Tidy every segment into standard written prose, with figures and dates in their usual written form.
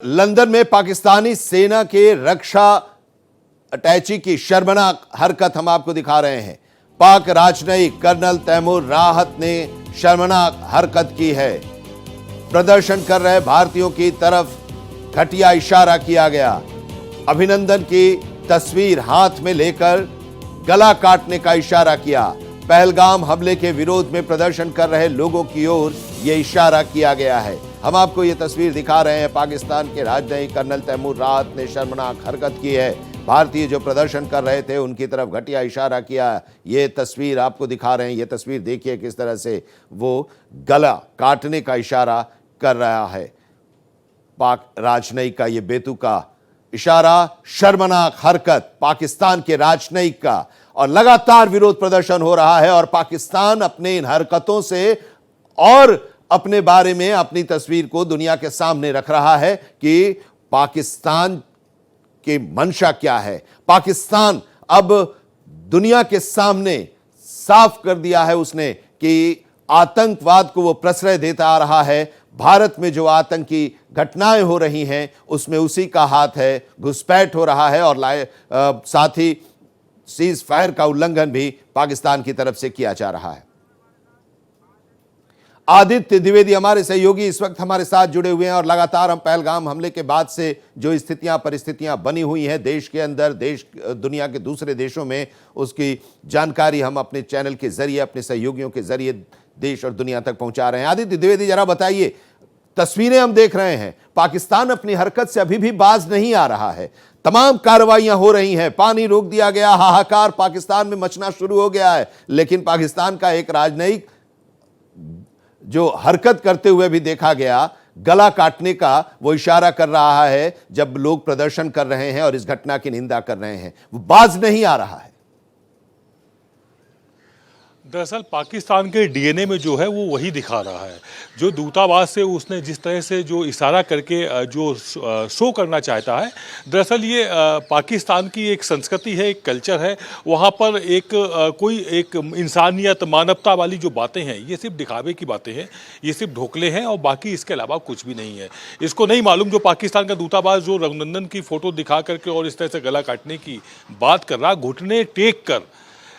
London में पाकिस्तानी सेना के रक्षा अटैची की शर्मनाक हरकत हम आपको दिखा रहे हैं। पाक राजनयिक कर्नल तैमूर राहत ने शर्मनाक हरकत की है। प्रदर्शन कर रहे भारतीयों की तरफ घटिया इशारा किया गया। अभिनंदन की तस्वीर हाथ में लेकर गला काटने का इशारा किया। पहलगाम हमले के विरोध में प्रदर्शन कर रहे लोगों की ओर यह इशारा किया गया है। हम आपको यह तस्वीर दिखा रहे हैं। पाकिस्तान के राजनयिक कर्नल तैमूर राहत ने शर्मनाक हरकत की है। भारतीय जो प्रदर्शन कर रहे थे उनकी तरफ घटिया इशारा किया। ये तस्वीर आपको दिखा रहे हैं। ये तस्वीर देखिए किस तरह से वो गला काटने का इशारा कर रहा है। पाक राजनयिक का ये बेतुका इशारा, शर्मनाक हरकत पाकिस्तान के राजनयिक का, और लगातार विरोध प्रदर्शन हो रहा है। और पाकिस्तान अपने इन हरकतों से और अपने बारे में अपनी तस्वीर को दुनिया के सामने रख रहा है कि पाकिस्तान की मंशा क्या है। पाकिस्तान अब दुनिया के सामने साफ कर दिया है उसने कि आतंकवाद को वो प्रश्रय देता आ रहा है। भारत में जो आतंकी घटनाएं हो रही हैं उसमें उसी का हाथ है, घुसपैठ हो रहा है। और साथ ही सीज फायर का उल्लंघन भी पाकिस्तान की तरफ से किया जा रहा है। आदित्य द्विवेदी हमारे सहयोगी इस वक्त हमारे साथ जुड़े हुए हैं और लगातार हम पहलगाम हमले के बाद से जो परिस्थितियां बनी हुई हैं देश के अंदर, दुनिया के दूसरे देशों में, उसकी जानकारी हम अपने चैनल के जरिए, अपने सहयोगियों के जरिए देश और दुनिया तक पहुंचा रहे हैं। आदित्य द्विवेदी, जरा बताइए, तस्वीरें हम देख रहे हैं, पाकिस्तान अपनी हरकत से अभी भी बाज नहीं आ रहा है। तमाम कार्रवाइयां हो रही हैं, पानी रोक दिया गया, हाहाकार पाकिस्तान में मचना शुरू हो गया है। लेकिन पाकिस्तान का एक राजनयिक जो हरकत करते हुए भी देखा गया, गला काटने का वो इशारा कर रहा है जब लोग प्रदर्शन कर रहे हैं और इस घटना की निंदा कर रहे हैं, वो बाज नहीं आ रहा है। दरअसल पाकिस्तान के डीएनए में जो है वो वही दिखा रहा है। जो दूतावास से उसने जिस तरह से जो इशारा करके जो शो करना चाहता है, दरअसल ये पाकिस्तान की एक संस्कृति है, एक कल्चर है। वहाँ पर कोई एक इंसानियत, मानवता वाली जो बातें हैं ये सिर्फ दिखावे की बातें हैं, ये सिर्फ ढोकले हैं और बाकी इसके अलावा कुछ भी नहीं है। इसको नहीं मालूम जो पाकिस्तान का दूतावास जो रघुनंदन की फ़ोटो दिखा करके और इस तरह से गला काटने की बात कर रहा, घुटने टेक कर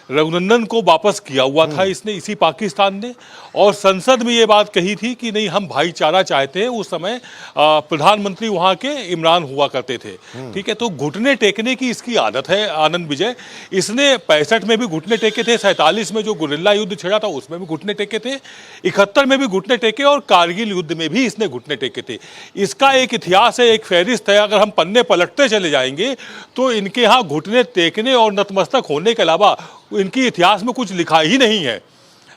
रघुनंदन को वापस किया हुआ था इसने, इसी पाकिस्तान ने। और संसद में ये बात कही थी कि नहीं, हम भाईचारा चाहते हैं। उस समय प्रधानमंत्री वहाँ के इमरान हुआ करते थे, ठीक है। तो घुटने टेकने की इसकी आदत है आनंद विजय। इसने 65 में भी घुटने टेके थे, 47 में जो गुरिल्ला युद्ध छिड़ा था उसमें भी घुटने टेके थे, 71 में भी घुटने टेके और कारगिल युद्ध में भी इसने घुटने टेके थे। इसका एक इतिहास है, एक फहरिस्त है। अगर हम पन्ने पलटते चले जाएंगे तो इनके यहाँ घुटने टेकने और नतमस्तक होने के अलावा इनकी इतिहास में कुछ लिखा ही नहीं है।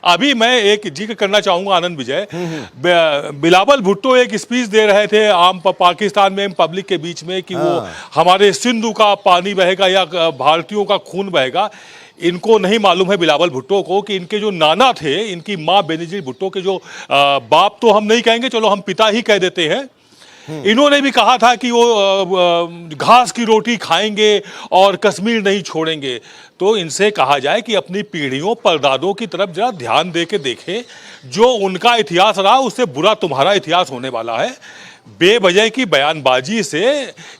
अभी मैं एक जिक्र करना चाहूंगा आनंद विजय, बिलावल भुट्टो एक स्पीच दे रहे थे आम पाकिस्तान में पब्लिक के बीच में कि वो हमारे सिंधु का पानी बहेगा या भारतीयों का खून बहेगा। इनको नहीं मालूम है बिलावल भुट्टो को कि इनके जो नाना थे, इनकी माँ बेनजीर भुट्टो के जो बाप तो हम नहीं कहेंगे, चलो हम पिता ही कह देते हैं, इन्होंने भी कहा था कि वो घास की रोटी खाएंगे और कश्मीर नहीं छोड़ेंगे। तो इनसे कहा जाए कि अपनी पीढ़ियों परदादों की तरफ जरा ध्यान दे के देखें। जो उनका इतिहास रहा उससे बुरा तुम्हारा इतिहास होने वाला है। बेवजह की बयानबाजी से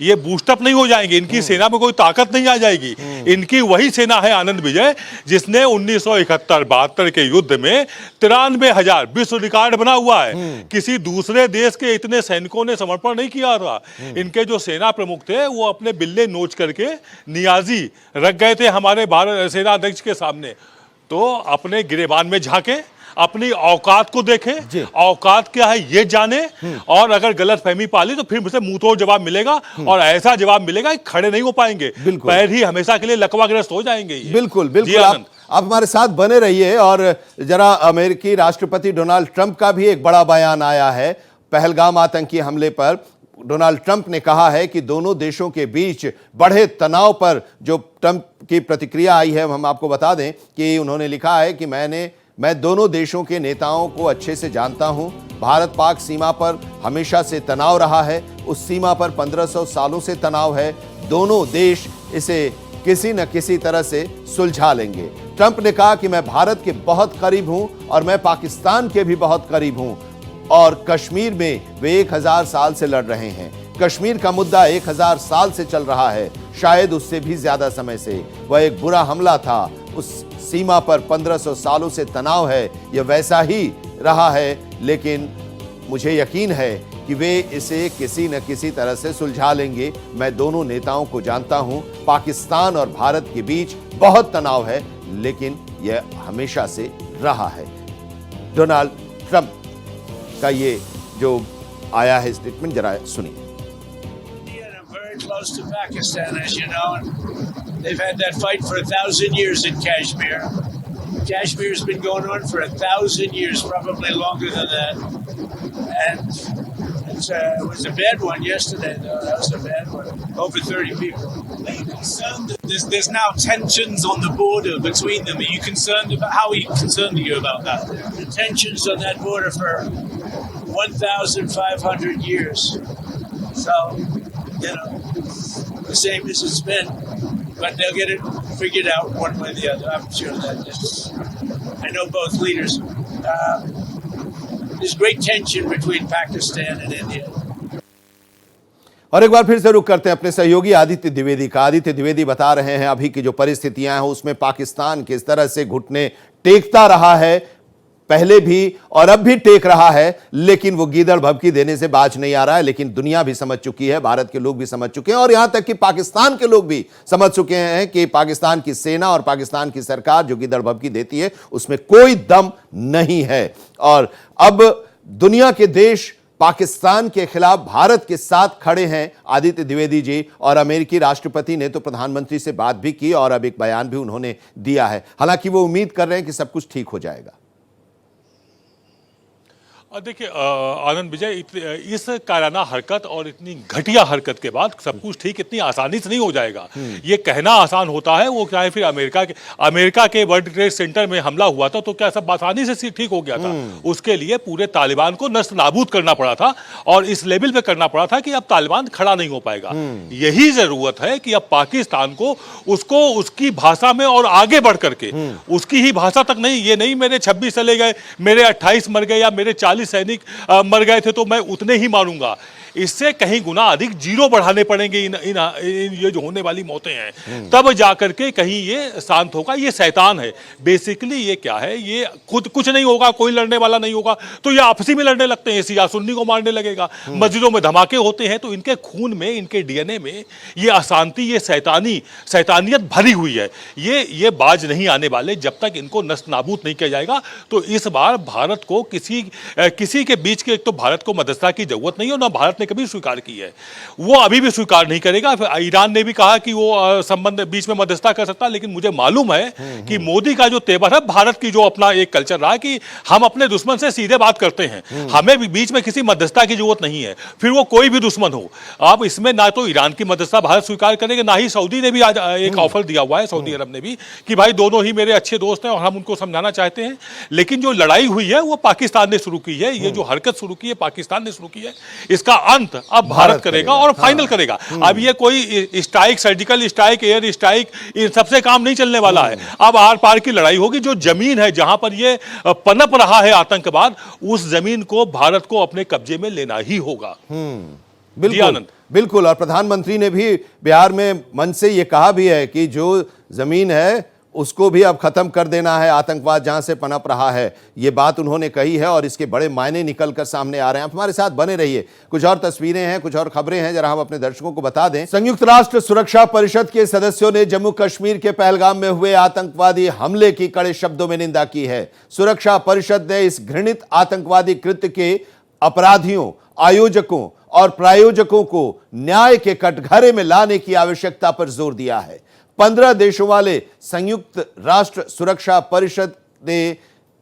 ये बूस्टअप नहीं हो जाएंगे, इनकी सेना में कोई ताकत नहीं आ जाएगी। इनकी वही सेना है आनंद विजय जिसने 1971-72 के युद्ध में 93,000 विश्व रिकॉर्ड बना हुआ है। किसी दूसरे देश के इतने सैनिकों ने समर्पण नहीं किया था। इनके जो सेना प्रमुख थे वो अपने बिल्ले नोच करके नियाजी रख गए थे हमारे भारत सेना अध्यक्ष के सामने। तो अपने गिरेबान में झांके, अपनी औकात को देखें, औकात क्या है ये जाने, और अगर गलत फहमी पाली तो फिर मुझसे मुंह तोड़ जवाब मिलेगा। और ऐसा जवाब मिलेगा कि खड़े नहीं हो पाएंगे, पैर ही हमेशा के लिए लकवाग्रस्त हो जाएंगे। बिल्कुल बिल्कुल, आप हमारे साथ बने रहिए। और जरा अमेरिकी राष्ट्रपति डोनाल्ड ट्रंप का भी एक बड़ा बयान आया है पहलगाम आतंकी हमले पर। डोनाल्ड ट्रंप ने कहा है कि दोनों देशों के बीच बढ़े तनाव पर जो ट्रंप की प्रतिक्रिया आई है, हम आपको बता दें कि उन्होंने लिखा है कि मैं दोनों देशों के नेताओं को अच्छे से जानता हूं। भारत पाक सीमा पर हमेशा से तनाव रहा है, उस सीमा पर 1500 सालों से तनाव है। दोनों देश इसे किसी न किसी तरह से सुलझा लेंगे। ट्रंप ने कहा कि मैं भारत के बहुत करीब हूं और मैं पाकिस्तान के भी बहुत करीब हूं। और कश्मीर में वे 1000 साल से लड़ रहे हैं। कश्मीर का मुद्दा 1000 साल से चल रहा है, शायद उससे भी ज्यादा समय से। वह एक बुरा हमला था। उस सीमा पर 1500 सालों से तनाव है, यह वैसा ही रहा है, लेकिन मुझे यकीन है कि वे इसे किसी न किसी तरह से सुलझा लेंगे। मैं दोनों नेताओं को जानता हूं। पाकिस्तान और भारत के बीच बहुत तनाव है, लेकिन यह हमेशा से रहा है। डोनाल्ड ट्रंप का ये जो आया है स्टेटमेंट, जरा सुनिए। Close to Pakistan, as you know, and they've had that fight for 1,000 years in Kashmir. Kashmir's been going on for 1,000 years, probably longer than that. And it was a bad one yesterday, though. That was a bad one. Over 30 people. Are you concerned that there's now tensions on the border between them? Are you concerned about how concerned are you about that? The tensions on that border for 1,500 years. So, you know, the same as it's been, but they'll get it figured out one way or the other. I'm sure that I know both leaders. There's great tension between Pakistan and India. और एक बार फिर से रुक करते हैं अपने सहयोगी आदित्य द्विवेदी का। आदित्य द्विवेदी बता रहे हैं अभी की जो परिस्थितियां हैं उसमें पाकिस्तान किस तरह से घुटने टेकता रहा है, पहले भी और अब भी टेक रहा है, लेकिन वो गीदड़ भभकी देने से बाज नहीं आ रहा है। लेकिन दुनिया भी समझ चुकी है, भारत के लोग भी समझ चुके हैं और यहां तक कि पाकिस्तान के लोग भी समझ चुके हैं कि पाकिस्तान की सेना और पाकिस्तान की सरकार जो गीदड़ भभकी देती है उसमें कोई दम नहीं है। और अब दुनिया के देश पाकिस्तान के खिलाफ भारत के साथ खड़े हैं आदित्य द्विवेदी जी, और अमेरिकी राष्ट्रपति ने तो प्रधानमंत्री से बात भी की और अब एक बयान भी उन्होंने दिया है। हालांकि वो उम्मीद कर रहे हैं कि सब कुछ ठीक हो जाएगा। देखिए आनंद विजय, इस कायराना हरकत और इतनी घटिया हरकत के बाद सब कुछ ठीक इतनी आसानी से नहीं हो जाएगा। ये कहना आसान होता है, वो क्या है, फिर अमेरिका के वर्ल्ड ट्रेड सेंटर में हमला हुआ था तो क्या सब आसानी से ठीक हो गया था? उसके लिए पूरे तालिबान को नष्ट नाबूद करना पड़ा था और इस लेवल पे करना पड़ा था कि अब तालिबान खड़ा नहीं हो पाएगा। यही जरूरत है कि अब पाकिस्तान को उसको उसकी भाषा में और आगे बढ़ करके, उसकी ही भाषा तक नहीं, ये नहीं मेरे 26 चले गए, मेरे 28 मर गए या मेरे 40 सैनिक मर गए थे तो मैं उतने ही मारूंगा। इससे कहीं गुना अधिक जीरो बढ़ाने पड़ेंगे इन ये जो होने वाली मौतें हैं, तब जाकर के कहीं ये शांत होगा। ये शैतान है बेसिकली। ये क्या है, ये खुद कुछ नहीं होगा, कोई लड़ने वाला नहीं होगा तो ये आपसी में लड़ने लगते हैं, शिया सुन्नी को मारने लगेगा। मस्जिदों में धमाके होते हैं तो इनके खून में, इनके डीएनए में ये अशांति, ये शैतानियत भरी हुई है। ये बाज नहीं आने वाले जब तक इनको नष्ट नाबूद नहीं किया जाएगा। तो इस बार भारत को किसी के बीच के, एक तो भारत को मध्यस्थता की जरूरत नहीं है, ना भारत कभी स्वीकार की है, वो अभी भी स्वीकार नहीं करेगा। ईरान ने भी कहा कि वो संबंध बीच में मध्यस्थता कर सकता है, लेकिन मुझे मालूम है कि मोदी का जो तेवर है, भारत की जो अपना एक कल्चर रहा कि हम अपने दुश्मन से सीधे बात करते हैं, हमें भी बीच में किसी मध्यस्थता की जरूरत नहीं है, फिर वो कोई भी दुश्मन हो। अब इसमें ना तो ईरान की मध्यस्थता भारत स्वीकार करेगा, ना ही सऊदी ने भी आज एक ऑफर दिया हुआ है, सऊदी अरब ने भी, कि भाई दोनों ही मेरे अच्छे दोस्त हैं और हम उनको समझाना चाहते हैं। लेकिन जो लड़ाई हुई है वो पाकिस्तान ने शुरू की है, ये जो हरकत शुरू की है पाकिस्तान ने शुरू की है, इसका अंत अब भारत करेगा और फाइनल करेगा। अब ये कोई strike, surgical strike, air strike, इन सबसे काम नहीं चलने वाला है। अब आर पार की लड़ाई होगी। जो जमीन है जहां पर ये पनप रहा है आतंकवाद, उस जमीन को भारत को अपने कब्जे में लेना ही होगा। बिल्कुल बिल्कुल। और प्रधानमंत्री ने भी बिहार में मन से ये कहा भी है कि जो जमीन है उसको भी अब खत्म कर देना है, आतंकवाद जहां से पनप रहा है, ये बात उन्होंने कही है और इसके बड़े मायने निकलकर सामने आ रहे हैं। आप हमारे साथ बने रहिए, कुछ और तस्वीरें हैं, कुछ और खबरें हैं, जरा हम अपने दर्शकों को बता दें। संयुक्त राष्ट्र सुरक्षा परिषद के सदस्यों ने जम्मू कश्मीर के पहलगाम में हुए आतंकवादी हमले की कड़े शब्दों में निंदा की है। सुरक्षा परिषद ने इस घृणित आतंकवादी कृत्य के अपराधियों, आयोजकों और प्रायोजकों को न्याय के कटघरे में लाने की आवश्यकता पर जोर दिया है। 15 देशों वाले संयुक्त राष्ट्र सुरक्षा परिषद ने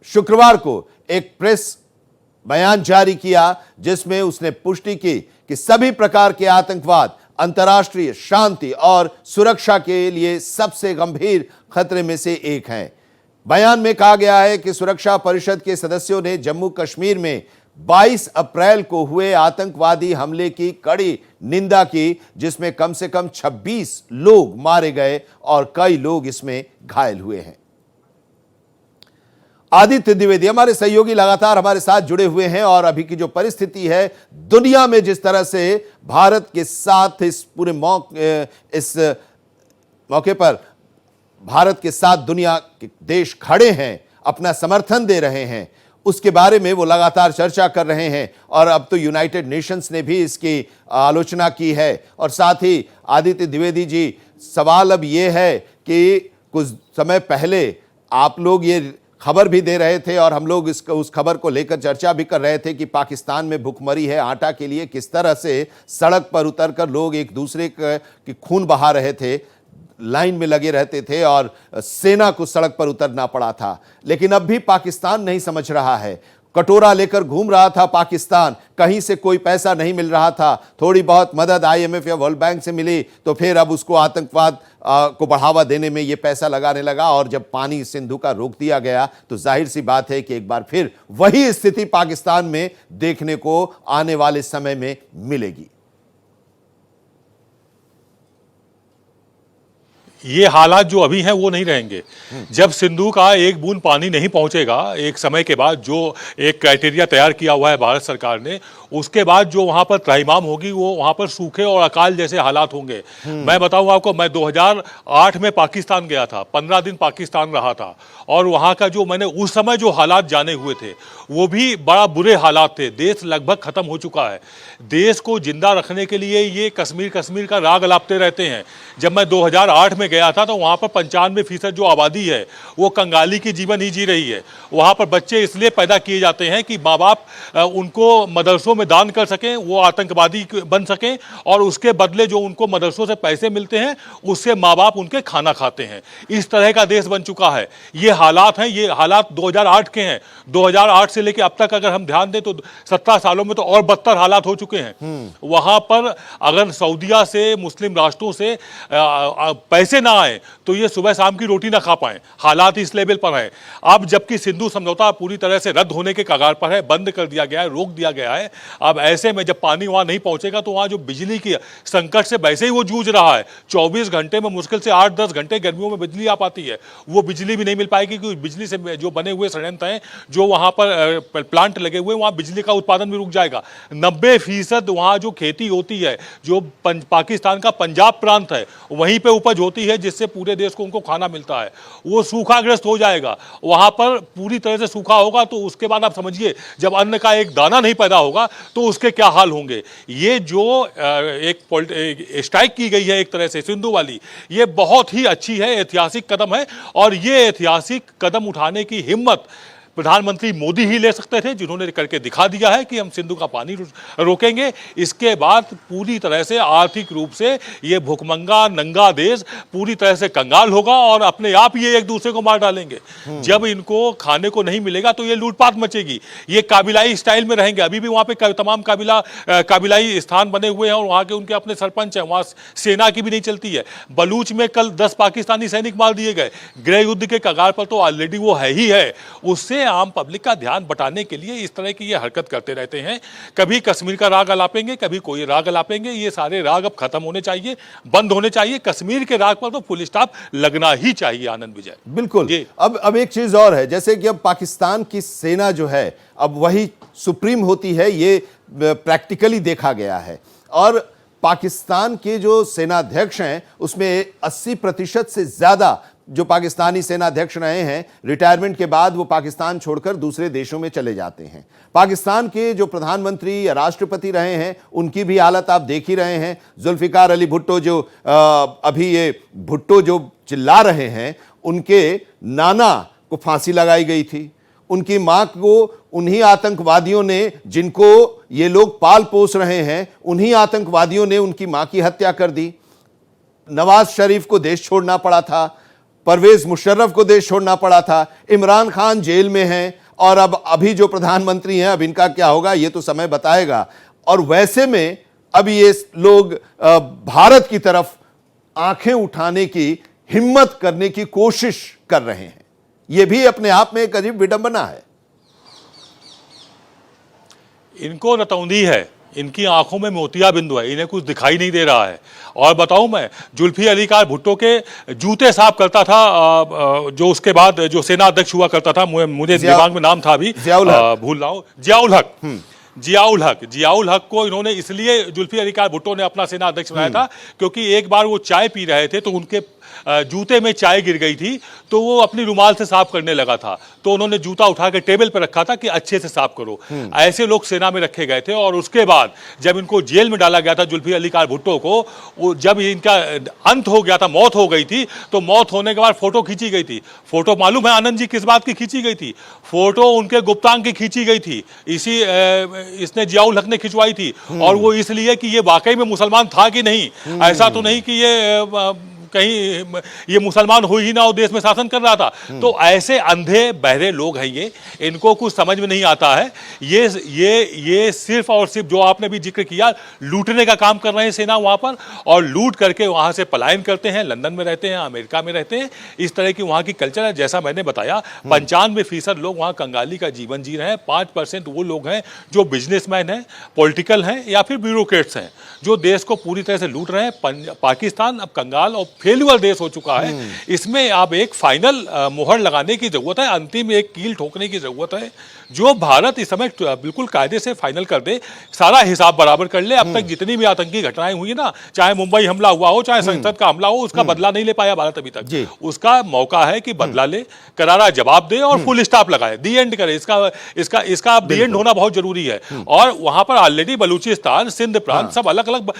शुक्रवार को एक प्रेस बयान जारी किया जिसमें उसने पुष्टि की कि सभी प्रकार के आतंकवाद अंतर्राष्ट्रीय शांति और सुरक्षा के लिए सबसे गंभीर खतरे में से एक हैं। बयान में कहा गया है कि सुरक्षा परिषद के सदस्यों ने जम्मू कश्मीर में 22 अप्रैल को हुए आतंकवादी हमले की कड़ी निंदा की, जिसमें कम से कम 26 लोग मारे गए और कई लोग इसमें घायल हुए हैं। आदित्य द्विवेदी हमारे सहयोगी लगातार हमारे साथ जुड़े हुए हैं और अभी की जो परिस्थिति है दुनिया में, जिस तरह से भारत के साथ इस पूरे मौके पर भारत के साथ दुनिया के देश खड़े हैं, अपना समर्थन दे रहे हैं, उसके बारे में वो लगातार चर्चा कर रहे हैं। और अब तो यूनाइटेड नेशंस ने भी इसकी आलोचना की है। और साथ ही आदित्य द्विवेदी जी, सवाल अब ये है कि कुछ समय पहले आप लोग ये खबर भी दे रहे थे और हम लोग उस खबर को लेकर चर्चा भी कर रहे थे कि पाकिस्तान में भुखमरी है, आटा के लिए किस तरह से सड़क पर उतरकर लोग एक दूसरे की खून बहा रहे थे, लाइन में लगे रहते थे और सेना को सड़क पर उतरना पड़ा था। लेकिन अब भी पाकिस्तान नहीं समझ रहा है। कटोरा लेकर घूम रहा था पाकिस्तान, कहीं से कोई पैसा नहीं मिल रहा था। थोड़ी बहुत मदद IMF या वर्ल्ड बैंक से मिली तो फिर अब उसको आतंकवाद को बढ़ावा देने में ये पैसा लगाने लगा। और जब पानी सिंधु का रोक दिया गया तो जाहिर सी बात है कि एक बार फिर वही स्थिति पाकिस्तान में देखने को आने वाले समय में मिलेगी। ये हालात जो अभी हैं वो नहीं रहेंगे। जब सिंधु का एक बूंद पानी नहीं पहुंचेगा एक समय के बाद, जो एक क्राइटेरिया तैयार किया हुआ है भारत सरकार ने, उसके बाद जो वहां पर त्राहिमाम होगी वो वहां पर सूखे और अकाल जैसे हालात होंगे। मैं बताऊं आपको, मैं 2008 में पाकिस्तान गया था, 15 दिन पाकिस्तान रहा था और वहां का जो मैंने उस समय जो हालात जाने हुए थे वो भी बड़ा बुरे हालात थे। देश लगभग खत्म हो चुका है। देश को जिंदा रखने के लिए ये कश्मीर का राग अलापते रहते हैं। जब मैं 2008 में गया था तो वहां पर 95% जो आबादी है वो कंगाली की जीवन ही जी रही है। वहां पर बच्चे इसलिए पैदा किए जाते हैं कि माँ बाप उनको मदरसों में दान कर सकें, वो आतंकवादी बन सकें और उसके बदले जो उनको मदरसों से पैसे मिलते हैं उससे माँ बाप उनके खाना खाते हैं। इस तरह का देश बन चुका है। ये हालात हैं, ये हालात 2008 के हैं। 2008 से लेकर अब तक अगर हम ध्यान दें तो 17 सालों में तो और बदतर हालात हो चुके हैं। वहां पर अगर सऊदीया से, मुस्लिम राष्ट्रों से पैसे ना आए तो ये सुबह शाम की रोटी ना खा पाए। हालात इस लेवल पर है। अब जबकि सिंधु समझौता पूरी तरह से रद्द होने के कगार पर है, बंद कर दिया गया है, रोक दिया गया है। अब ऐसे में जब पानी वहां नहीं पहुंचेगा तो वहां जो बिजली की संकट से वैसे ही वो जूझ रहा है। 24 घंटे में मुश्किल से 8-10 घंटे गर्मियों में बिजली आ पाती है, वो बिजली भी नहीं मिल पाएगी क्योंकि बिजली से जो बने हुए संयंत्र हैं, जो वहां पर प्लांट लगे हुए, वहां बिजली का उत्पादन भी रुक जाएगा। 90% वहां जो खेती होती है, जो पाकिस्तान का पंजाब प्रांत है, वहीं पे उपज होती है जिससे पूरे देश को उनको खाना मिलता है, वो सूखाग्रस्त हो जाएगा। वहां पर पूरी तरह से सूखा होगा तो उसके बाद आप समझिए जब अन्न का एक दाना नहीं पैदा होगा तो उसके क्या हाल होंगे। ये जो एक स्ट्राइक की गई है एक तरह से सिंधु वाली, ये बहुत ही अच्छी है, ऐतिहासिक कदम है। और ये ऐतिहासिक कदम उठाने की हिम्मत प्रधानमंत्री मोदी ही ले सकते थे, जिन्होंने करके दिखा दिया है कि हम सिंधु का पानी रोकेंगे। इसके बाद पूरी तरह से आर्थिक रूप से ये भुखमंगा नंगा देश पूरी तरह से कंगाल होगा और अपने आप ये एक दूसरे को मार डालेंगे। जब इनको खाने को नहीं मिलेगा तो ये लूटपाट मचेगी। ये काबिलाई स्टाइल में रहेंगे। अभी भी वहां पे तमाम काबिलाई स्थान बने हुए हैं और वहां के उनके अपने सरपंच हैं, वहां सेना की भी नहीं चलती है। बलूच में कल 10 पाकिस्तानी सैनिक मार दिए गए। गृह युद्ध के कगार पर तो ऑलरेडी वो है ही है। उससे आम पब्लिक का ध्यान बटाने के लिए इस तरह की ये हरकत करते रहते हैं। कभी कश्मीर का राग अलापेंगे, कभी कोई राग अलापेंगे। ये सारे राग अब खत्म होने चाहिए, बंद होने चाहिए। कश्मीर के राग पर तो फुल स्टॉप लगना ही चाहिए। आनंद विजय, बिल्कुल। अब एक चीज और है, जैसे कि अब पाकिस्तान की सेना जो है अब वही सुप्रीम होती है, ये प्रैक्टिकली देखा गया है। और पाकिस्तान के जो सेनाध्यक्ष हैं उसमें 80% से ज्यादा जो पाकिस्तानी सेनाध्यक्ष रहे हैं, रिटायरमेंट के बाद वो पाकिस्तान छोड़कर दूसरे देशों में चले जाते हैं। पाकिस्तान के जो प्रधानमंत्री या राष्ट्रपति रहे हैं उनकी भी हालत आप देख ही रहे हैं। जुल्फिकार अली भुट्टो, जो अभी ये भुट्टो जो चिल्ला रहे हैं, उनके नाना को फांसी लगाई गई थी। उनकी मां को उन्हीं आतंकवादियों ने, जिनको ये लोग पाल पोस रहे हैं, उन्हीं आतंकवादियों ने उनकी मां की हत्या कर दी। नवाज शरीफ को देश छोड़ना पड़ा था, परवेज मुशर्रफ को देश छोड़ना पड़ा था, इमरान खान जेल में हैं और अब अभी जो प्रधानमंत्री हैं, अब इनका क्या होगा ये तो समय बताएगा। और वैसे में अब ये लोग भारत की तरफ आंखें उठाने की हिम्मत करने की कोशिश कर रहे हैं। यह भी अपने आप में एक अजीब विडंबना है। इनको रतौंधी है इनकी आंखों में मोतियाबिंद है, इन्हें कुछ दिखाई नहीं दे रहा है। और बताऊं मैं, जुल्फी अली खान भुट्टो के जूते साफ करता था जो उसके बाद जो सेना अध्यक्ष हुआ करता था, मुझे दिमाग में नाम था अभी, भूल रहा हूं, जियाउल हक को इन्होंने इसलिए जुल्फी अली खान भुट्टो ने अपना सेना अध्यक्ष बनाया था क्योंकि एक बार वो चाय पी रहे थे तो उनके जूते में चाय गिर गई थी, तो वो अपनी रुमाल से साफ करने लगा था, तो उन्होंने जूता उठा के टेबल पर रखा था कि अच्छे से साफ करो। ऐसे लोग सेना में रखे गए थे। और उसके बाद जब इनको जेल में डाला गया था जुल्फी अली खान भुट्टो को, जब इनका अंत हो गया था, मौत हो गई थी, तो मौत होने के बाद फोटो खींची गई थी। फोटो मालूम है आनंद जी किस बात की खींची गई थी? फोटो उनके गुप्तांग की खींची गई थी, इसने जियाउल हक ने खिंचवाई थी। और वो इसलिए कि ये वाकई में मुसलमान था कि नहीं, ऐसा तो नहीं कि ये कहीं ये मुसलमान हो ही ना हो, देश में शासन कर रहा था। तो ऐसे अंधे बहरे लोग हैं ये, इनको कुछ समझ में नहीं आता है। ये सिर्फ और सिर्फ जो आपने भी जिक्र किया, लूटने का काम कर रहे हैं सेना वहां पर, और लूट करके वहां से पलायन करते हैं, लंदन में रहते हैं, अमेरिका में रहते हैं। इस तरह की वहां की कल्चर है। जैसा मैंने बताया, 95% लोग वहां कंगाली का जीवन जी रहे हैं। 5% वो लोग हैं जो बिजनेसमैन हैं, पॉलिटिकल हैं या फिर ब्यूरोक्रेट्स हैं, जो देश को पूरी तरह से लूट रहे हैं। पाकिस्तान अब कंगाल और फेल्यूअर देश हो चुका है। इसमें अब एक फाइनल मोहर लगाने की जरूरत है, अंतिम एक कील ठोकने की जरूरत है, जो भारत इस समय बिल्कुल कायदे से फाइनल कर दे, सारा हिसाब बराबर कर ले। अब तक जितनी भी आतंकी घटनाएं हुई ना, चाहे मुंबई हमला हुआ हो, चाहे संसद का हमला हो, उसका बदला नहीं ले पाया भारत अभी तक। उसका मौका है कि बदला ले, करारा जवाब दे और फुल स्टॉप लगाए, दी एंड करे। इसका दी एंड होना बहुत जरूरी है। और वहां पर ऑलरेडी बलूचिस्तान, सिंध प्रांत सब अलग अलग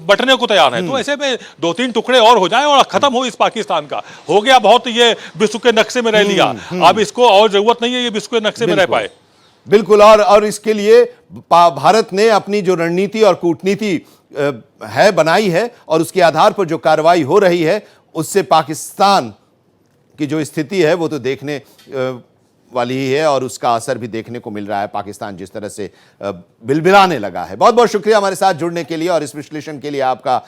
बटने को तैयार है। तो ऐसे में 2-3 टुकड़े और हो जाए और खत्म हो इस पाकिस्तान का। हो गया बहुत, ये विश्व के नक्शे में रह लिया, अब इसको और जरूरत नहीं है ये विश्व के नक्शे में रह पाए। बिल्कुल। और इसके लिए भारत ने अपनी जो रणनीति और कूटनीति है बनाई है, और उसके आधार पर जो कार्रवाई हो रही है, उससे पाकिस्तान की जो स्थिति है वो तो देखने वाली ही है, और उसका असर भी देखने को मिल रहा है। पाकिस्तान जिस तरह से बिलबिलाने लगा है। बहुत बहुत शुक्रिया हमारे साथ जुड़ने के लिए और इस विश्लेषण के लिए आपका।